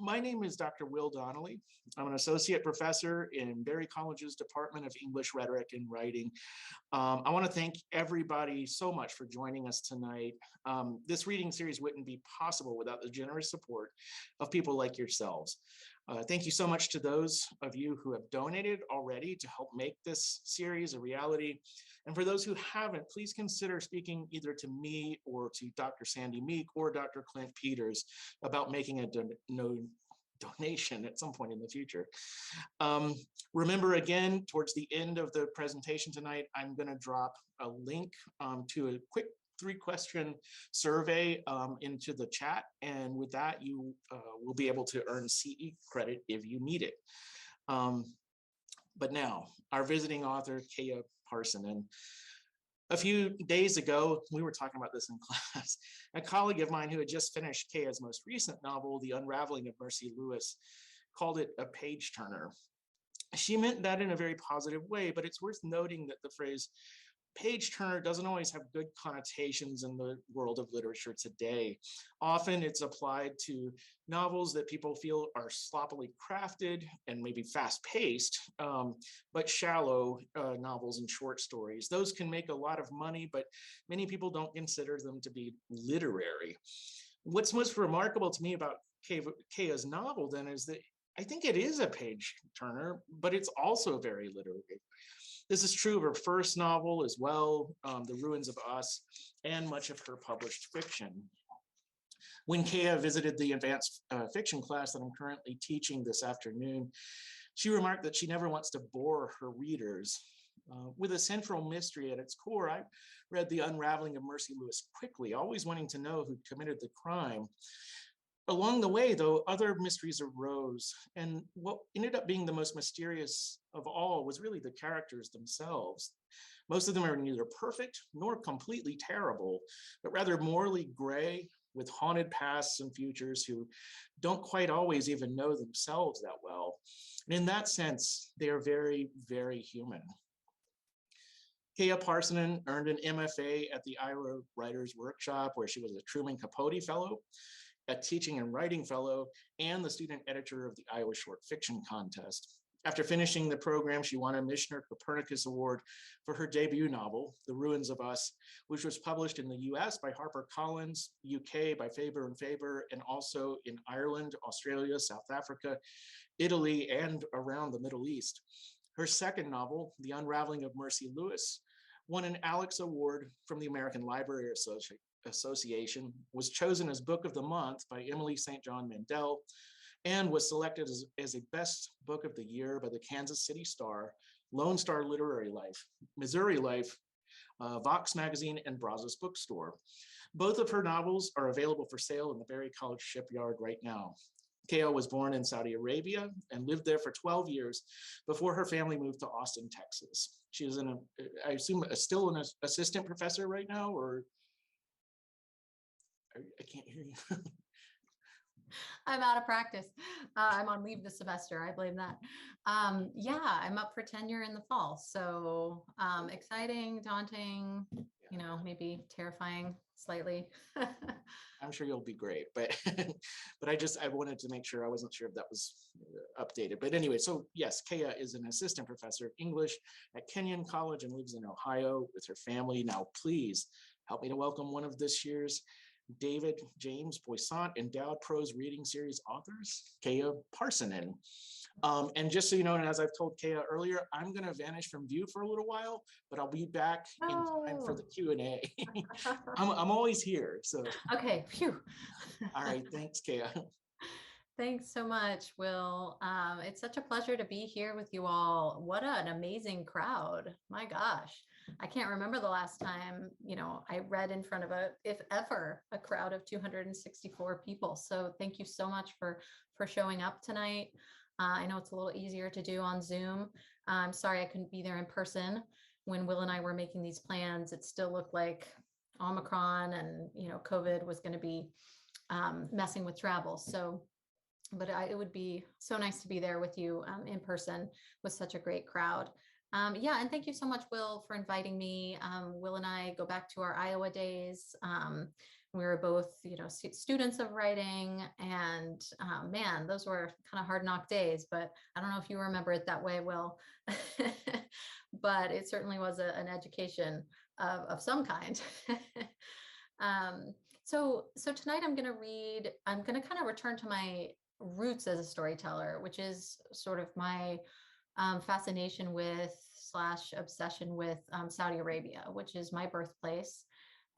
My name is Dr. Will Donnelly. I'm an associate professor in Berry College's Department of English Rhetoric and Writing. I want to thank everybody so much for joining us tonight. This reading series wouldn't be possible without the generous support of people like yourselves. Thank you so much to those of you who have donated already to help make this series a reality. And for those who haven't, please consider speaking either to me or to Dr. Sandy Meek or Dr. Clint Peters about making a donation at some point in the future. Remember, again, towards the end of the presentation tonight, I'm going to drop a link to a quick 3-question survey into the chat. And with that, you will be able to earn CE credit if you need it. But now, our visiting author, Keija Parssinen. A few days ago, we were talking about this in class. A colleague of mine who had just finished Keija's most recent novel, The Unraveling of Mercy Louis, called it a page turner. She meant that in a very positive way, but it's worth noting that the phrase page turner doesn't always have good connotations in the world of literature today. Often it's applied to novels that people feel are sloppily crafted and maybe fast paced, but shallow novels and short stories. Those can make a lot of money, but many people don't consider them to be literary. What's most remarkable to me about Keija's novel then is that I think it is a page turner, but it's also very literary. This is true of her first novel as well, The Ruins of Us, and much of her published fiction. When Keija visited the advanced fiction class that I'm currently teaching this afternoon, she remarked that she never wants to bore her readers. With a central mystery at its core, I read The Unraveling of Mercy Louis quickly, always wanting to know who committed the crime. Along the way, though, other mysteries arose, and what ended up being the most mysterious of all was really the characters themselves. Most of them are neither perfect nor completely terrible, but rather morally gray, with haunted pasts and futures who don't quite always even know themselves that well. And in that sense, they are very, very human. Keija Parssinen earned an MFA at the Iowa Writers Workshop, where she was a Truman Capote Fellow, a teaching and writing fellow, and the student editor of the Iowa Short Fiction Contest. After finishing the program, she won a Michener-Copernicus Award for her debut novel, The Ruins of Us, which was published in the US by HarperCollins, UK by Faber and Faber, and also in Ireland, Australia, South Africa, Italy, and around the Middle East. Her second novel, The Unraveling of Mercy Louis, won an Alex Award from the American Library Association, was chosen as Book of the Month by Emily St. John Mandel, and was selected as a Best Book of the Year by the Kansas City Star, Lone Star Literary Life, Missouri Life, Vox Magazine, and Brazos Bookstore. Both of her novels are available for sale in the Berry College shipyard right now. Keija was born in Saudi Arabia and lived there for 12 years before her family moved to Austin, Texas. She is I assume, still an assistant professor right now, or I can't hear you. I'm out of practice. I'm on leave this semester. I blame that. Yeah, I'm up for tenure in the fall. So exciting, daunting, maybe terrifying slightly. I'm sure you'll be great, but I wanted to make sure. I wasn't sure if that was updated. But anyway, so yes, Keija is an assistant professor of English at Kenyon College and lives in Ohio with her family. Now, please help me to welcome one of this year's David James Boissant Endowed Prose Reading Series authors, Keija Parssinen. And just so you know, and as I've told Keija earlier, I'm going to vanish from view for a little while, but I'll be back in time for the Q&A. I'm always here. So okay, phew. All right, thanks, Keija. Thanks so much, Will. It's such a pleasure to be here with you all. What an amazing crowd. My gosh. I can't remember the last time, I read in front of if ever, a crowd of 264 people. So thank you so much for showing up tonight. I know it's a little easier to do on Zoom. I'm sorry I couldn't be there in person. When Will and I were making these plans, it still looked like Omicron and, COVID was going to be messing with travel. So but it would be so nice to be there with you in person with such a great crowd. Yeah, and thank you so much, Will, for inviting me. Will and I go back to our Iowa days. We were both, students of writing, and man, those were kind of hard knock days, but I don't know if you remember it that way, Will, but it certainly was an education of some kind. um, so tonight I'm going to kind of return to my roots as a storyteller, which is sort of my fascination with / obsession with Saudi Arabia, which is my birthplace.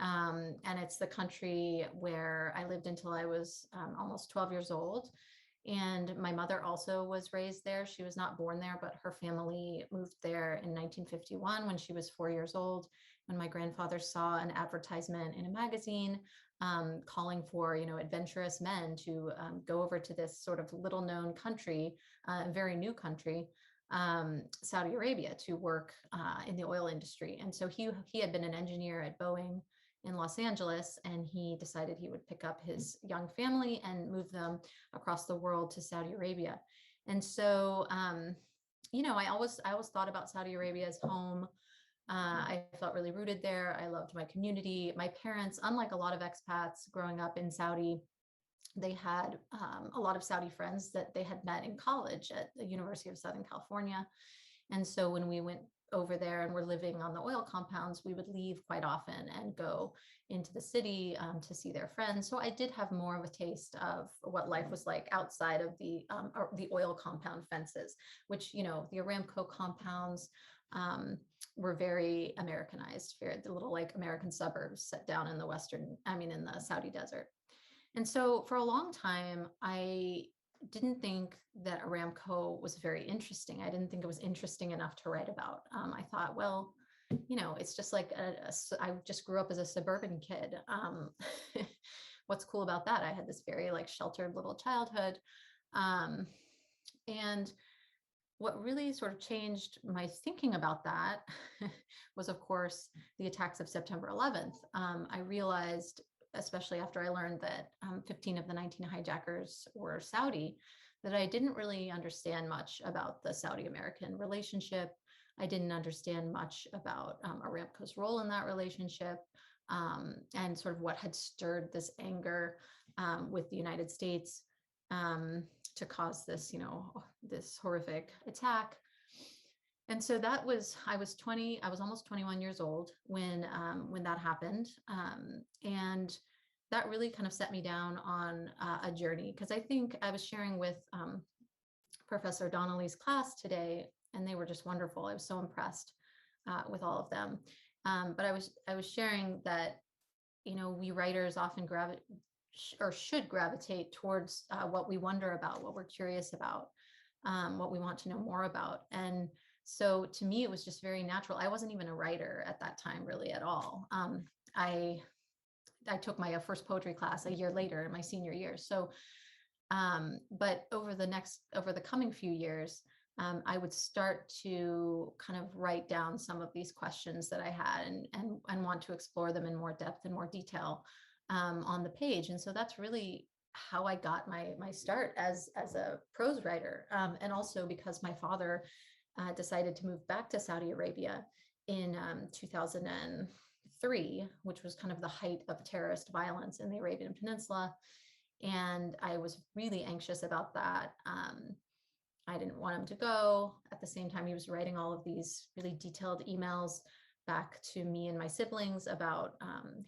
And it's the country where I lived until I was almost 12 years old. And my mother also was raised there. She was not born there, but her family moved there in 1951 when she was 4 years old, when my grandfather saw an advertisement in a magazine calling for, adventurous men to go over to this sort of little known country, very new country, Saudi Arabia, to work in the oil industry. And so he had been an engineer at Boeing in Los Angeles, and he decided he would pick up his young family and move them across the world to Saudi Arabia. And so, I always thought about Saudi Arabia as home. I felt really rooted there. I loved my community. My parents, unlike a lot of expats growing up in Saudi, they had a lot of Saudi friends that they had met in college at the University of Southern California. And so when we went over there and were living on the oil compounds, we would leave quite often and go into the city to see their friends. So I did have more of a taste of what life was like outside of the oil compound fences, which, the Aramco compounds were very Americanized, the little like American suburbs set down in in the Saudi desert. And so for a long time, I didn't think that Aramco was very interesting. I didn't think it was interesting enough to write about. I thought, well, it's just like I just grew up as a suburban kid. What's cool about that? I had this very like sheltered little childhood. And what really sort of changed my thinking about that was, of course, the attacks of September 11th. I realized, especially after I learned that 15 of the 19 hijackers were Saudi, that I didn't really understand much about the Saudi-American relationship. I didn't understand much about Aramco's role in that relationship, and sort of what had stirred this anger with the United States to cause this, this horrific attack. And so I was almost 21 years old when that happened. And that really kind of set me down on a journey, because I think I was sharing with Professor Donnelly's class today, and they were just wonderful. I was so impressed with all of them. But I was sharing that, we writers often should gravitate towards what we wonder about, what we're curious about, what we want to know more about. And so to me, it was just very natural. I wasn't even a writer at that time, really, at all. I took my first poetry class a year later in my senior year. So, but over the coming few years, I would start to kind of write down some of these questions that I had and want to explore them in more depth and more detail on the page. And so that's really how I got my start as a prose writer. And also because my father decided to move back to Saudi Arabia in 2003, which was kind of the height of terrorist violence in the Arabian Peninsula. And I was really anxious about that. I didn't want him to go. At the same time, he was writing all of these really detailed emails back to me and my siblings about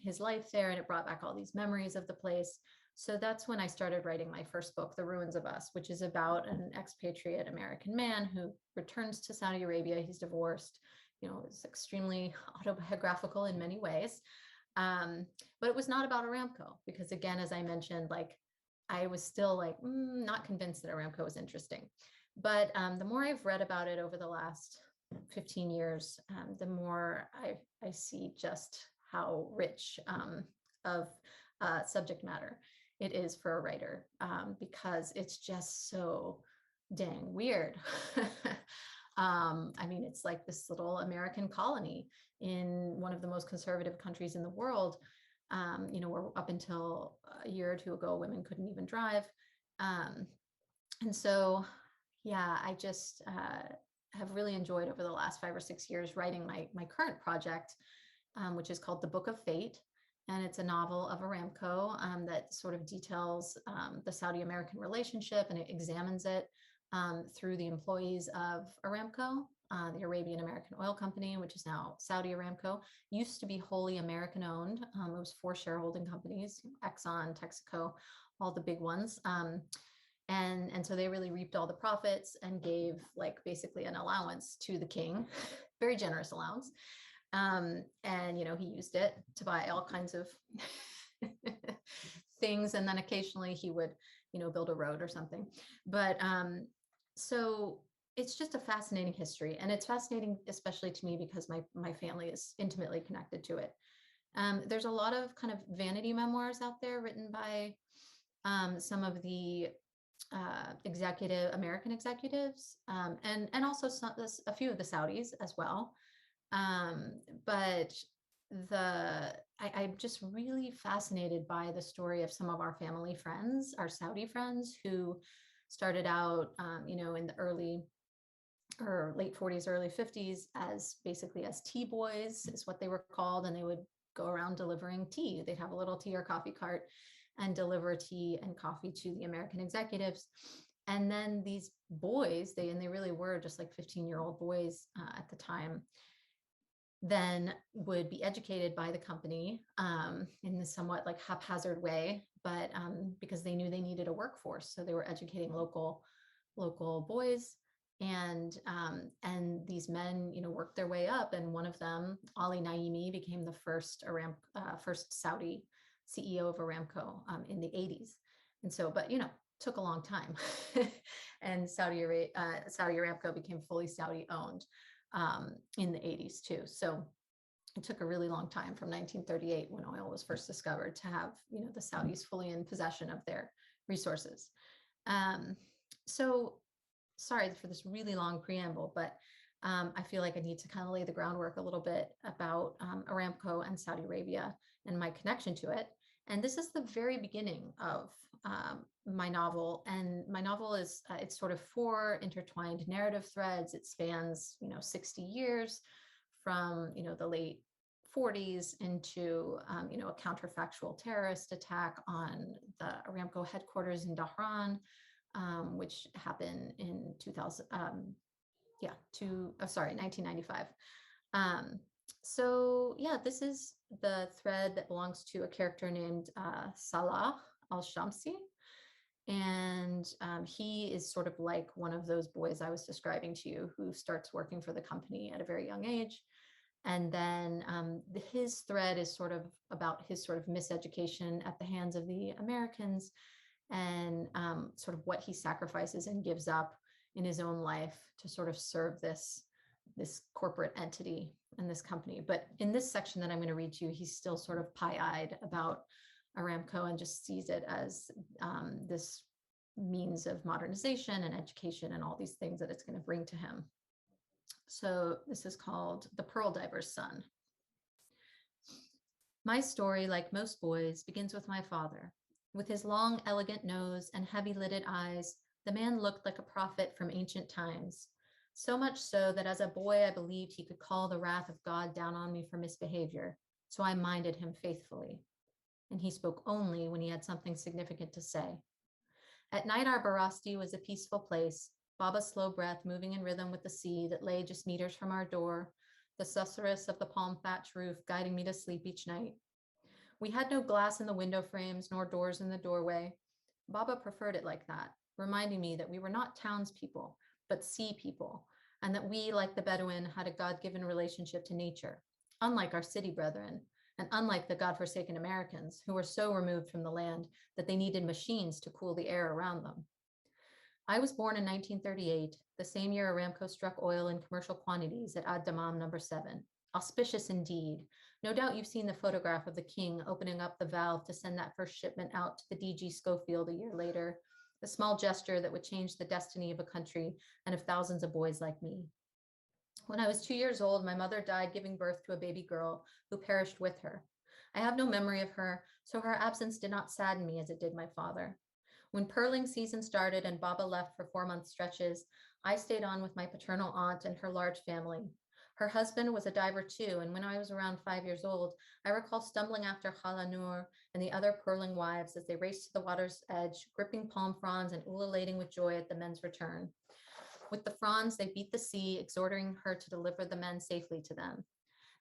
his life there, and it brought back all these memories of the place. So that's when I started writing my first book, The Ruins of Us, which is about an expatriate American man who returns to Saudi Arabia. He's divorced. It's extremely autobiographical in many ways. But it was not about Aramco, because again, as I mentioned, like I was still like not convinced that Aramco was interesting. But the more I've read about it over the last 15 years, the more I see just how rich of subject matter it is for a writer, because it's just so dang weird. It's like this little American colony in one of the most conservative countries in the world, where up until a year or two ago, women couldn't even drive. And so, yeah, I just have really enjoyed over the last 5 or 6 years writing my current project, which is called The Book of Fate. and it's a novel of Aramco that sort of details the Saudi-American relationship, and it examines it through the employees of Aramco, the Arabian American Oil Company, which is now Saudi Aramco. Used to be wholly American owned. It was 4 shareholding companies: Exxon, Texaco, all the big ones. And so they really reaped all the profits and gave like basically an allowance to the king, very generous allowance. And he used it to buy all kinds of things, and then occasionally he would build a road or something. But so it's just a fascinating history, and it's fascinating especially to me because my family is intimately connected to it. There's a lot of kind of vanity memoirs out there written by some of the American executives, and also a few of the Saudis as well. But I'm just really fascinated by the story of some of our family friends, our Saudi friends, who started out, in the early or late 40s, early 50s as basically as tea boys is what they were called. And they would go around delivering tea. They'd have a little tea or coffee cart and deliver tea and coffee to the American executives. And then these boys, they really were just like 15-year-old boys at the time, then would be educated by the company in this somewhat like haphazard way, but because they knew they needed a workforce. So they were educating local boys. And these men, worked their way up. And one of them, Ali Naimi, became the first Saudi CEO of Aramco in the 80s. And so, but, took a long time. And Saudi Aramco became fully Saudi owned in the 80s too. So it took a really long time from 1938, when oil was first discovered, to have, the Saudis fully in possession of their resources. So sorry for this really long preamble, but I feel like I need to kind of lay the groundwork a little bit about Aramco and Saudi Arabia and my connection to it. And this is the very beginning of my novel. And my novel is, it's sort of 4 intertwined narrative threads. It spans, 60 years from, the late 40s into, a counterfactual terrorist attack on the Aramco headquarters in Dhahran, which happened in 1995. So yeah, this is the thread that belongs to a character named Salah al-Shamsi. And he is sort of like one of those boys I was describing to you, who starts working for the company at a very young age. And then his thread is sort of about his sort of miseducation at the hands of the Americans, and sort of what he sacrifices and gives up in his own life to sort of serve this corporate entity and this company. But in this section that I'm going to read to you, he's still sort of pie-eyed about Aramco and just sees it as this means of modernization and education and all these things that it's going to bring to him. So this is called The Pearl Diver's Son. My story, like most boys, begins with my father. With his long, elegant nose and heavy-lidded eyes, the man looked like a prophet from ancient times. So much so that as a boy, I believed he could call the wrath of God down on me for misbehavior. So I minded him faithfully. And he spoke only when he had something significant to say. At night, our barasti was a peaceful place, Baba's slow breath moving in rhythm with the sea that lay just meters from our door, the susurrus of the palm thatch roof guiding me to sleep each night. We had no glass in the window frames nor doors in the doorway. Baba preferred it like that, reminding me that we were not townspeople, but sea people, and that we, like the Bedouin, had a God-given relationship to nature, unlike our city brethren, and unlike the God-forsaken Americans, who were so removed from the land that they needed machines to cool the air around them. I was born in 1938, the same year Aramco struck oil in commercial quantities at Ad Dammam number 7. Auspicious indeed. No doubt you've seen the photograph of the king opening up the valve to send that first shipment out to the DG Schofield a year later, a small gesture that would change the destiny of a country and of thousands of boys like me. When I was 2 years old, my mother died giving birth to a baby girl who perished with her. I have no memory of her, so her absence did not sadden me as it did my father. When pearling season started and Baba left for 4-month stretches, I stayed on with my paternal aunt and her large family. Her husband was a diver too, and when I was around 5 years old, I recall stumbling after Hala Noor and the other pearling wives as they raced to the water's edge, gripping palm fronds and ululating with joy at the men's return. With the fronds, they beat the sea, exhorting her to deliver the men safely to them.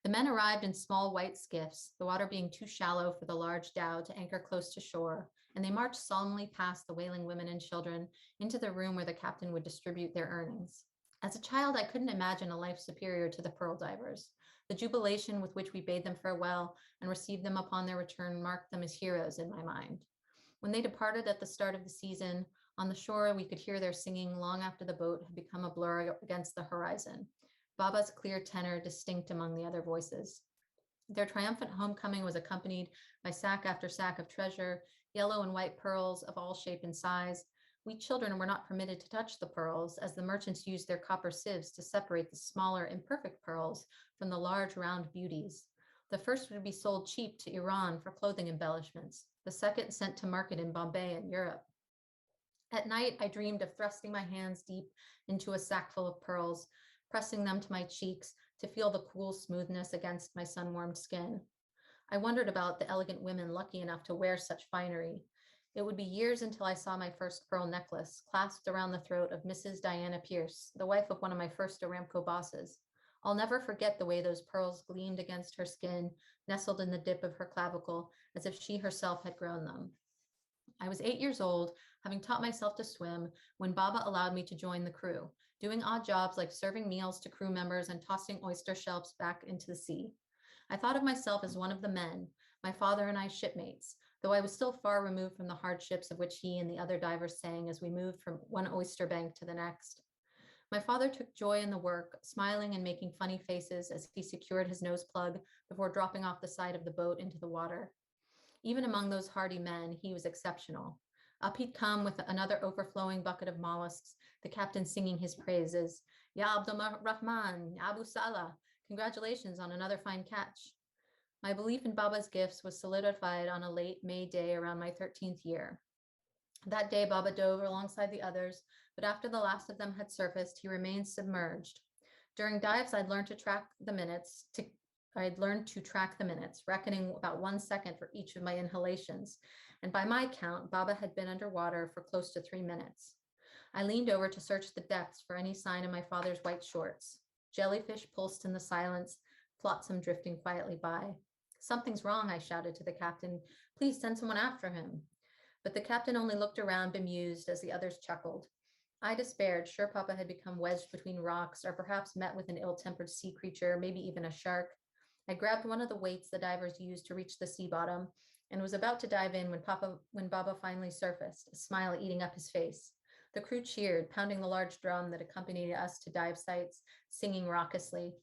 The men arrived in small white skiffs, the water being too shallow for the large dhow to anchor close to shore, and they marched solemnly past the wailing women and children into the room where the captain would distribute their earnings. As a child, I couldn't imagine a life superior to the pearl divers. The jubilation with which we bade them farewell and received them upon their return marked them as heroes in my mind. When they departed at the start of the season, on the shore we could hear their singing long after the boat had become a blur against the horizon. Baba's clear tenor distinct among the other voices. Their triumphant homecoming was accompanied by sack after sack of treasure, yellow and white pearls of all shape and size. We children were not permitted to touch the pearls, as the merchants used their copper sieves to separate the smaller, imperfect pearls from the large, round beauties. The first would be sold cheap to Iran for clothing embellishments, the second sent to market in Bombay and Europe. At night, I dreamed of thrusting my hands deep into a sackful of pearls, pressing them to my cheeks to feel the cool smoothness against my sun-warmed skin. I wondered about the elegant women lucky enough to wear such finery. It would be years until I saw my first pearl necklace clasped around the throat of Mrs. Diana Pierce, the wife of one of my first Aramco bosses. I'll never forget the way those pearls gleamed against her skin, nestled in the dip of her clavicle, as if she herself had grown them. I was 8 years old, having taught myself to swim, when Baba allowed me to join the crew, doing odd jobs like serving meals to crew members and tossing oyster shells back into the sea. I thought of myself as one of the men, my father and I shipmates, though I was still far removed from the hardships of which he and the other divers sang as we moved from one oyster bank to the next. My father took joy in the work, smiling and making funny faces as he secured his nose plug before dropping off the side of the boat into the water. Even among those hardy men, he was exceptional. Up he'd come with another overflowing bucket of mollusks, the captain singing his praises. Ya Abdul Rahman, Ya Abu Salah, congratulations on another fine catch. My belief in Baba's gifts was solidified on a late May day around my 13th year. That day, Baba dove alongside the others, but after the last of them had surfaced, he remained submerged. During dives, I'd learned to track the minutes, reckoning about 1 second for each of my inhalations. And by my count, Baba had been underwater for close to 3 minutes. I leaned over to search the depths for any sign of my father's white shorts. Jellyfish pulsed in the silence, flotsam drifting quietly by. Something's wrong, I shouted to the captain. Please send someone after him. But the captain only looked around bemused as the others chuckled. I despaired, sure Papa had become wedged between rocks or perhaps met with an ill-tempered sea creature, maybe even a shark. I grabbed one of the weights the divers used to reach the sea bottom and was about to dive in when Baba finally surfaced, a smile eating up his face. The crew cheered, pounding the large drum that accompanied us to dive sites, singing raucously.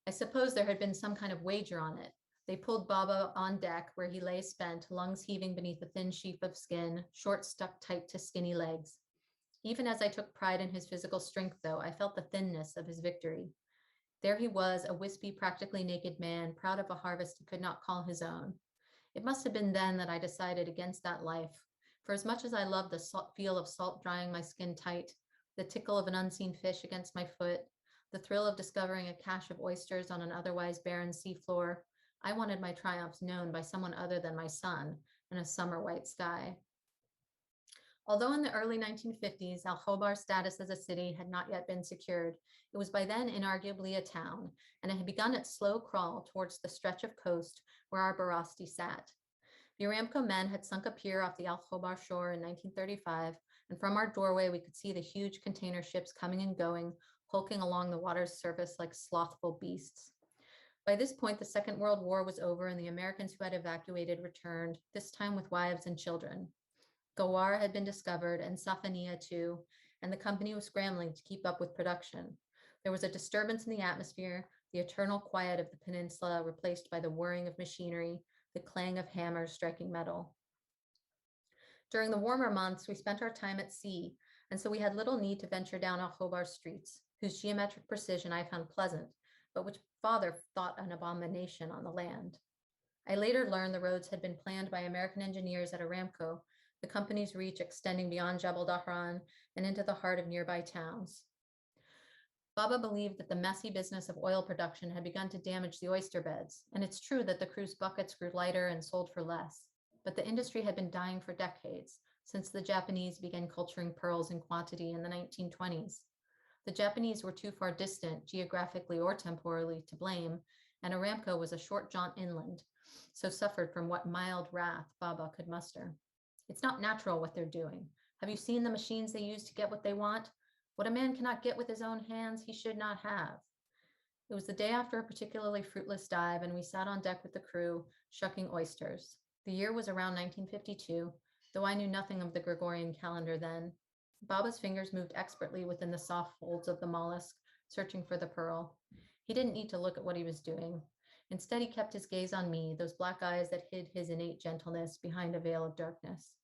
I suppose there had been some kind of wager on it. They pulled Baba on deck where he lay spent, lungs heaving beneath a thin sheath of skin, shorts stuck tight to skinny legs. Even as I took pride in his physical strength, though, I felt the thinness of his victory. There he was, a wispy, practically naked man, proud of a harvest he could not call his own. It must have been then that I decided against that life. For as much as I loved the feel of salt drying my skin tight, the tickle of an unseen fish against my foot, the thrill of discovering a cache of oysters on an otherwise barren seafloor, I wanted my triumphs known by someone other than my son in a summer white sky. Although in the early 1950s, Al Khobar's status as a city had not yet been secured, it was by then inarguably a town, and it had begun its slow crawl towards the stretch of coast where our Barasti sat. The Aramco men had sunk a pier off the Al Khobar shore in 1935, and from our doorway we could see the huge container ships coming and going, hulking along the water's surface like slothful beasts. By this point, the Second World War was over and the Americans who had evacuated returned, this time with wives and children. Gawar had been discovered and Safaniya too, and the company was scrambling to keep up with production. There was a disturbance in the atmosphere, the eternal quiet of the peninsula replaced by the whirring of machinery, the clang of hammers striking metal. During the warmer months, we spent our time at sea, and so we had little need to venture down Al Khobar streets, whose geometric precision I found pleasant, but which father thought an abomination on the land. I later learned the roads had been planned by American engineers at Aramco, the company's reach extending beyond Jabal Dahran and into the heart of nearby towns. Baba believed that the messy business of oil production had begun to damage the oyster beds, and it's true that the crew's buckets grew lighter and sold for less. But the industry had been dying for decades, since the Japanese began culturing pearls in quantity in the 1920s. The Japanese were too far distant, geographically or temporally, to blame, and Aramco was a short jaunt inland, so suffered from what mild wrath Baba could muster. It's not natural what they're doing. Have you seen the machines they use to get what they want? What a man cannot get with his own hands, he should not have. It was the day after a particularly fruitless dive, and we sat on deck with the crew, shucking oysters. The year was around 1952, though I knew nothing of the Gregorian calendar then. Baba's fingers moved expertly within the soft folds of the mollusk, searching for the pearl. He didn't need to look at what he was doing. Instead, he kept his gaze on me, those black eyes that hid his innate gentleness behind a veil of darkness.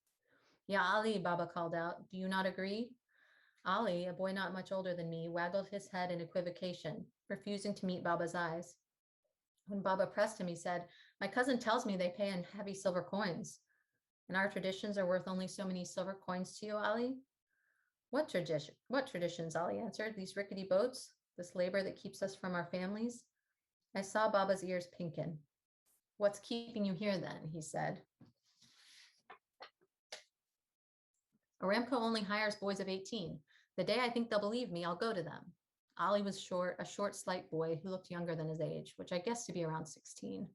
Ya Ali, Baba called out, do you not agree? Ali, a boy not much older than me, waggled his head in equivocation, refusing to meet Baba's eyes. When Baba pressed him, he said, my cousin tells me they pay in heavy silver coins. And our traditions are worth only so many silver coins to you, Ali? What traditions, Ali answered. These rickety boats, this labor that keeps us from our families? I saw Baba's ears pinken. What's keeping you here then? He said. Aramco only hires boys of 18. The day I think they'll believe me, I'll go to them. Ali was short, a short, slight boy who looked younger than his age, which I guessed to be around 16.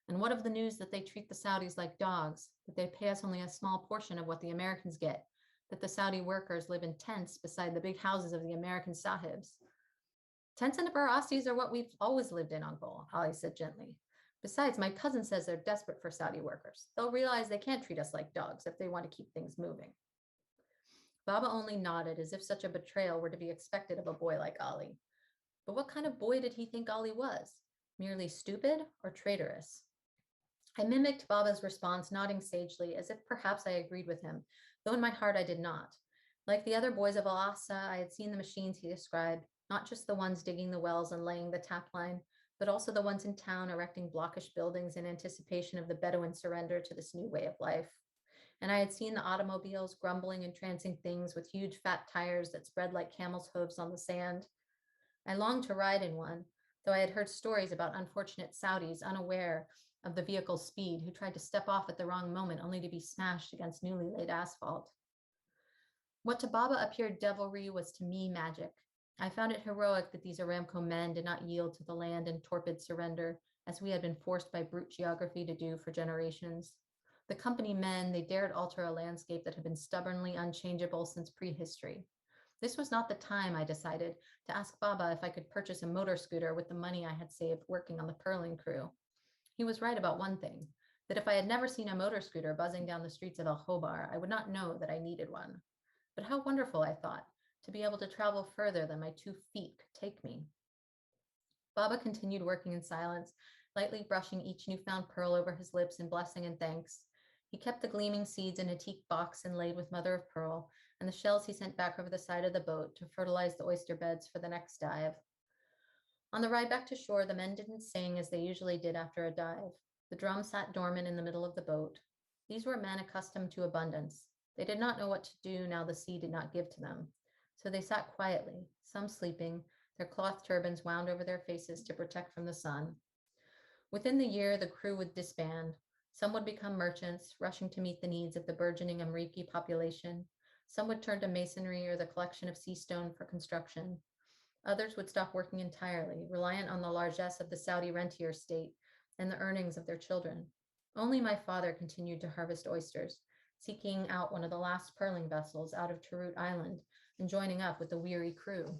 And what of the news that they treat the Saudis like dogs, that they pay us only a small portion of what the Americans get, that the Saudi workers live in tents beside the big houses of the American sahibs? Tents and barastis are what we've always lived in, Uncle, Ali said gently. Besides, my cousin says they're desperate for Saudi workers. They'll realize they can't treat us like dogs if they want to keep things moving. Baba only nodded as if such a betrayal were to be expected of a boy like Ali. But what kind of boy did he think Ali was? Merely stupid or traitorous? I mimicked Baba's response, nodding sagely, as if perhaps I agreed with him, though in my heart I did not. Like the other boys of Al-Aqsa, I had seen the machines he described, not just the ones digging the wells and laying the tap line, but also the ones in town erecting blockish buildings in anticipation of the Bedouin surrender to this new way of life. And I had seen the automobiles grumbling and trancing things with huge fat tires that spread like camel's hooves on the sand. I longed to ride in one, though I had heard stories about unfortunate Saudis unaware of the vehicle's speed who tried to step off at the wrong moment only to be smashed against newly laid asphalt. What to Baba appeared devilry was to me magic. I found it heroic that these Aramco men did not yield to the land in torpid surrender, as we had been forced by brute geography to do for generations. The company men, they dared alter a landscape that had been stubbornly unchangeable since prehistory. This was not the time, I decided, to ask Baba if I could purchase a motor scooter with the money I had saved working on the pearling crew. He was right about one thing, that if I had never seen a motor scooter buzzing down the streets of El Khobar, I would not know that I needed one. But how wonderful, I thought, to be able to travel further than my 2 feet could take me. Baba continued working in silence, lightly brushing each newfound pearl over his lips in blessing and thanks. He kept the gleaming seeds in a teak box inlaid with mother of pearl, and the shells he sent back over the side of the boat to fertilize the oyster beds for the next dive. On the ride back to shore, the men didn't sing as they usually did after a dive. The drum sat dormant in the middle of the boat. These were men accustomed to abundance. They did not know what to do now the sea did not give to them. So they sat quietly, some sleeping, their cloth turbans wound over their faces to protect from the sun. Within the year, the crew would disband. Some would become merchants, rushing to meet the needs of the burgeoning Amriki population. Some would turn to masonry or the collection of sea stone for construction. Others would stop working entirely, reliant on the largesse of the Saudi rentier state and the earnings of their children. Only my father continued to harvest oysters, seeking out one of the last pearling vessels out of Tarut Island and joining up with the weary crew.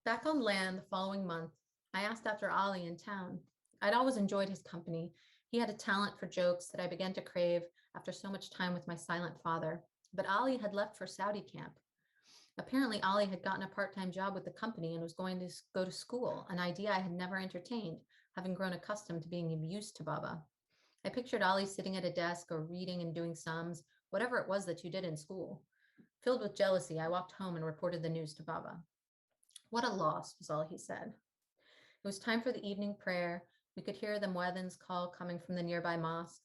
Back on land the following month, I asked after Ali in town. I'd always enjoyed his company. He had a talent for jokes that I began to crave after so much time with my silent father. But Ali had left for Saudi camp. Apparently, Ali had gotten a part-time job with the company and was going to go to school, an idea I had never entertained, having grown accustomed to being used to Baba. I pictured Ali sitting at a desk or reading and doing sums, whatever it was that you did in school. Filled with jealousy, I walked home and reported the news to Baba. What a loss, was all he said. It was time for the evening prayer. We could hear the muezzins call coming from the nearby mosque.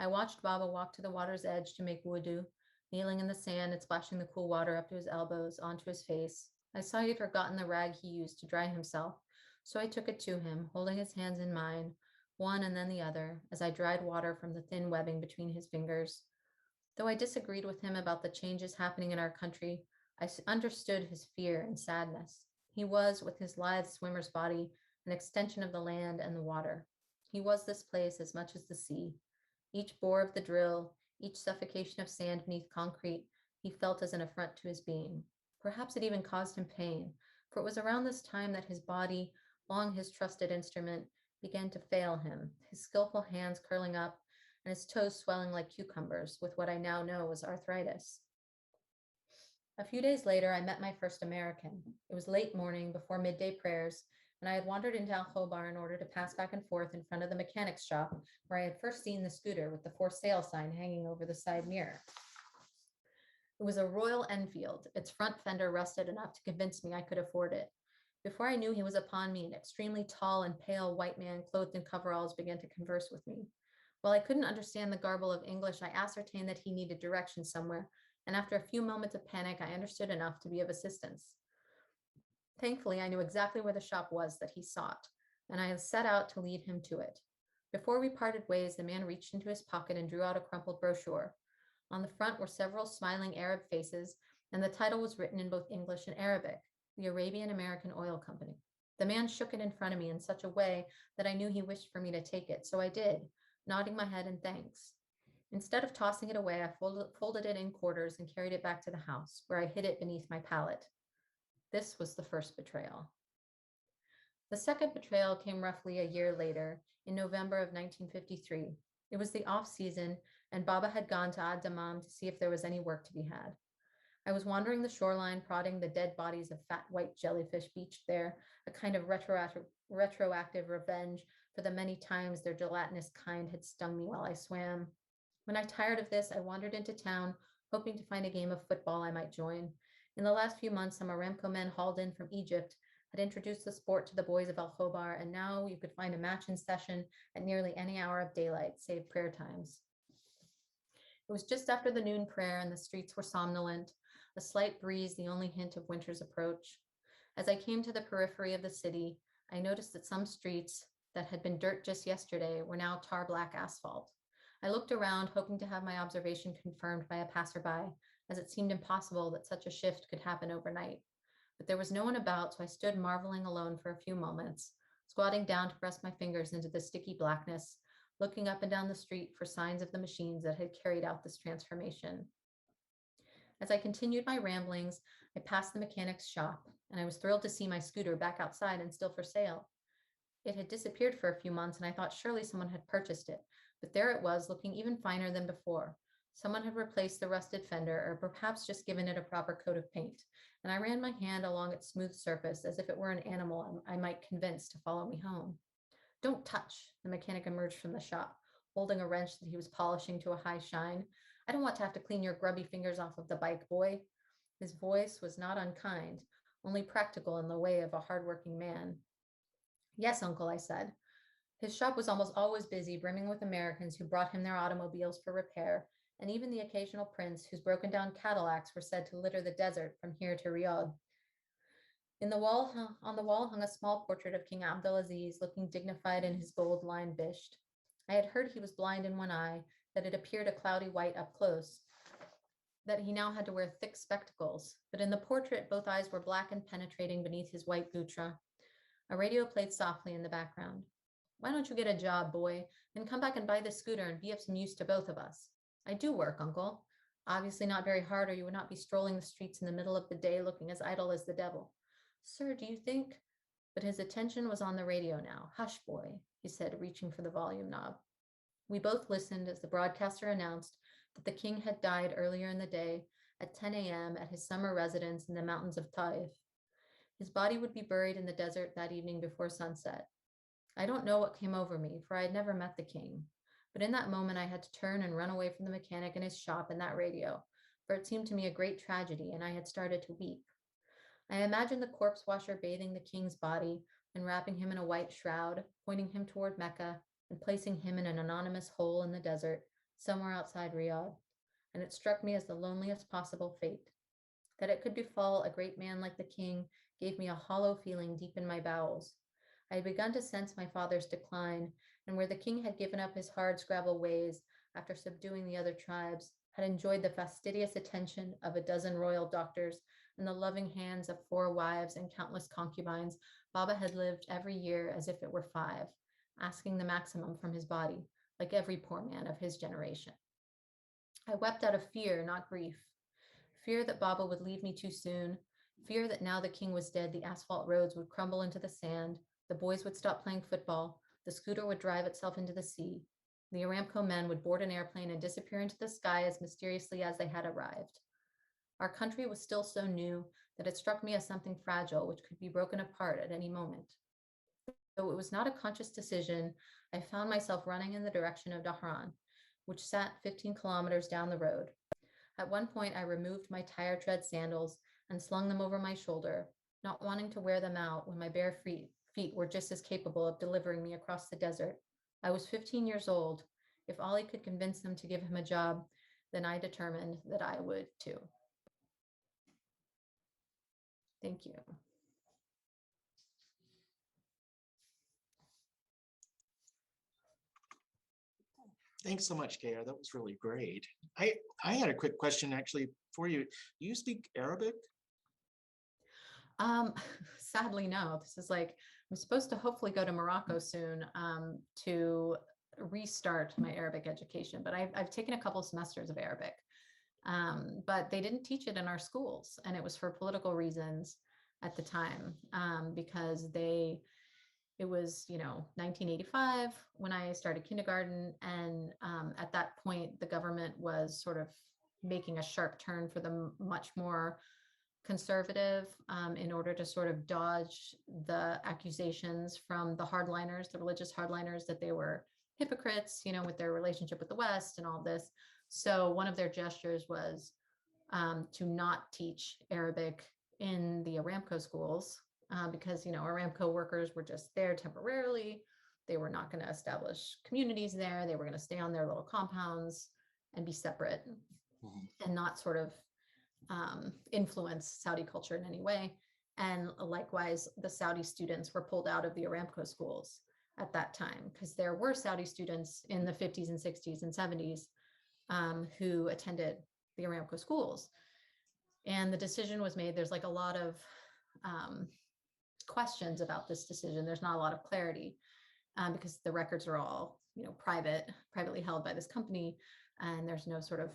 I watched Baba walk to the water's edge to make wudu, kneeling in the sand and splashing the cool water up to his elbows, onto his face. I saw he had forgotten the rag he used to dry himself, so I took it to him, holding his hands in mine, one and then the other, as I dried water from the thin webbing between his fingers. Though I disagreed with him about the changes happening in our country, I understood his fear and sadness. He was, with his lithe swimmer's body, an extension of the land and the water. He was this place as much as the sea. Each bore of the drill, each suffocation of sand beneath concrete, he felt as an affront to his being. Perhaps it even caused him pain, for it was around this time that his body, long his trusted instrument, began to fail him, his skillful hands curling up and his toes swelling like cucumbers with what I now know was arthritis. A few days later, I met my first American. It was late morning before midday prayers, and I had wandered into Al-Khobar in order to pass back and forth in front of the mechanic's shop where I had first seen the scooter with the for sale sign hanging over the side mirror. It was a Royal Enfield. Its front fender rusted enough to convince me I could afford it. Before I knew he was upon me, an extremely tall and pale white man clothed in coveralls began to converse with me. While I couldn't understand the garble of English, I ascertained that he needed directions somewhere, and after a few moments of panic, I understood enough to be of assistance. Thankfully, I knew exactly where the shop was that he sought, and I set out to lead him to it. Before we parted ways, the man reached into his pocket and drew out a crumpled brochure. On the front were several smiling Arab faces, and the title was written in both English and Arabic, the Arabian American Oil Company. The man shook it in front of me in such a way that I knew he wished for me to take it, so I did, nodding my head in thanks. Instead of tossing it away, I folded it in quarters and carried it back to the house, where I hid it beneath my pallet. This was the first betrayal. The second betrayal came roughly a year later, in November of 1953. It was the off-season, and Baba had gone to Ad Dammam to see if there was any work to be had. I was wandering the shoreline, prodding the dead bodies of fat white jellyfish beached there, a kind of retroactive revenge for the many times their gelatinous kind had stung me while I swam. When I tired of this, I wandered into town, hoping to find a game of football I might join. In the last few months, some Aramco men hauled in from Egypt had introduced the sport to the boys of Al-Khobar, and now you could find a match in session at nearly any hour of daylight, save prayer times. It was just after the noon prayer, and the streets were somnolent, a slight breeze the only hint of winter's approach. As I came to the periphery of the city, I noticed that some streets that had been dirt just yesterday were now tar black asphalt. I looked around, hoping to have my observation confirmed by a passerby, as it seemed impossible that such a shift could happen overnight. But there was no one about, so I stood marveling alone for a few moments, squatting down to press my fingers into the sticky blackness, looking up and down the street for signs of the machines that had carried out this transformation. As I continued my ramblings, I passed the mechanic's shop, and I was thrilled to see my scooter back outside and still for sale. It had disappeared for a few months, and I thought surely someone had purchased it, but there it was, looking even finer than before. Someone had replaced the rusted fender, or perhaps just given it a proper coat of paint, and I ran my hand along its smooth surface as if it were an animal I might convince to follow me home. "Don't touch," the mechanic emerged from the shop, holding a wrench that he was polishing to a high shine. "I don't want to have to clean your grubby fingers off of the bike, boy." His voice was not unkind, only practical in the way of a hardworking man. "Yes, uncle," I said. His shop was almost always busy, brimming with Americans who brought him their automobiles for repair, and even the occasional prince whose broken down Cadillacs were said to litter the desert from here to Riyadh. On the wall hung a small portrait of King Abdulaziz, looking dignified in his gold-lined bisht. I had heard he was blind in one eye, that it appeared a cloudy white up close, that he now had to wear thick spectacles, but in the portrait both eyes were black and penetrating beneath his white gutra. A radio played softly in the background. "Why don't you get a job, boy, and come back and buy this scooter and be of some use to both of us?" "I do work, uncle." "Obviously not very hard, or you would not be strolling the streets in the middle of the day looking as idle as the devil." "Sir, do you think—" But his attention was on the radio now. "Hush, boy," he said, reaching for the volume knob. We both listened as the broadcaster announced that the king had died earlier in the day at 10 a.m. at his summer residence in the mountains of Taif. His body would be buried in the desert that evening before sunset. I don't know what came over me, for I had never met the king. But in that moment, I had to turn and run away from the mechanic and his shop and that radio, for it seemed to me a great tragedy, and I had started to weep. I imagined the corpse washer bathing the king's body and wrapping him in a white shroud, pointing him toward Mecca and placing him in an anonymous hole in the desert, somewhere outside Riyadh, and it struck me as the loneliest possible fate. That it could befall a great man like the king gave me a hollow feeling deep in my bowels. I had begun to sense my father's decline, and where the king had given up his hard scrabble ways after subduing the other tribes, had enjoyed the fastidious attention of a dozen royal doctors and the loving hands of 4 wives and countless concubines, Baba had lived every year as if it were 5, asking the maximum from his body, like every poor man of his generation. I wept out of fear, not grief. Fear that Baba would leave me too soon, fear that now the king was dead, the asphalt roads would crumble into the sand, the boys would stop playing football, the scooter would drive itself into the sea, the Aramco men would board an airplane and disappear into the sky as mysteriously as they had arrived. Our country was still so new that it struck me as something fragile which could be broken apart at any moment. Though it was not a conscious decision, I found myself running in the direction of Dahran, which sat 15 kilometers down the road. At one point, I removed my tire tread sandals and slung them over my shoulder, not wanting to wear them out when my bare feet were just as capable of delivering me across the desert. I was 15 years old. If Ali could convince them to give him a job, then I determined that I would too. Thank you. Thanks so much, Keija. That was really great. I had a quick question actually for you. Do you speak Arabic? Um, Sadly, no. This is like, I'm supposed to hopefully go to Morocco soon to restart my Arabic education, but I've taken a couple semesters of Arabic, but they didn't teach it in our schools, and it was for political reasons at the time, because it was 1985 when I started kindergarten, and at that point the government was sort of making a sharp turn for the much more conservative, in order to sort of dodge the accusations from the hardliners, the religious hardliners, that they were hypocrites, with their relationship with the West and all this. So one of their gestures was to not teach Arabic in the Aramco schools, because Aramco workers were just there temporarily. They were not going to establish communities there. They were going to stay on their little compounds and be separate, and not sort of influence Saudi culture in any way. And likewise, the Saudi students were pulled out of the Aramco schools at that time, because there were Saudi students in the 50s and 60s and 70s who attended the Aramco schools. And the decision was made. There's like a lot of questions about this decision. There's not a lot of clarity, because the records are all, privately held by this company, and there's no sort of